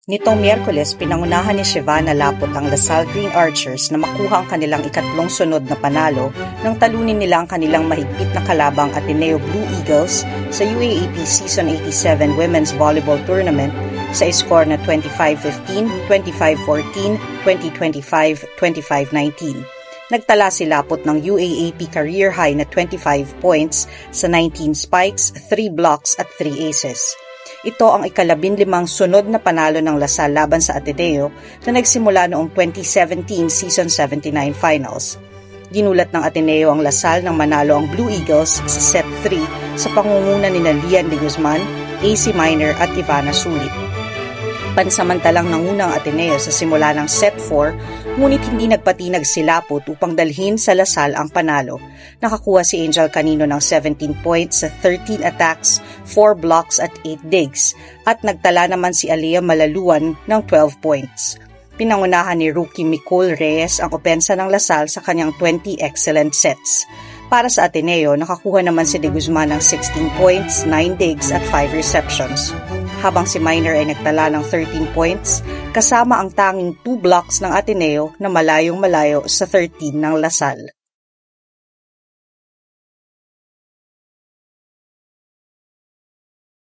Nitong Miyerkules, pinangunahan ni Shivana Laput ang Lasal Green Archers na makuha ang kanilang ikatlong sunod na panalo nang talunin nila ang kanilang mahigpit na kalabang Ateneo Blue Eagles sa UAAP Season 87 Women's Volleyball Tournament sa score na 25-15, 25-14, 20-25, 25-19. Nagtala si Laput ng UAAP career high na 25 points sa 19 spikes, 3 blocks at 3 aces. Ito ang ika-15 sunod na panalo ng Lasal laban sa Ateneo na nagsimula noong 2017 Season 79 Finals. Ginulat ng Ateneo ang Lasal nang manalo ang Blue Eagles sa Set 3 sa pangunguna ni Lian de Guzman, AC Minor at Ivana Sulit. Pansamantalang nanguna ang Ateneo sa simula ng Set 4, ngunit hindi nagpatinag si Laput upang dalhin sa Lasal ang panalo. Nakakuha si Angel Canino ng 17 points sa 13 attacks, 4 blocks at 8 digs, at nagtala naman si Alea Malaluan ng 12 points. Pinangunahan ni rookie Micole Reyes ang opensa ng Lasal sa kanyang 20 excellent sets. Para sa Ateneo, nakakuha naman si De Guzman ng 16 points, 9 digs at 5 receptions. Habang si Minor ay nagtala ng 13 points, kasama ang tanging 2 blocks ng Ateneo na malayong malayo sa 13 ng Lasal.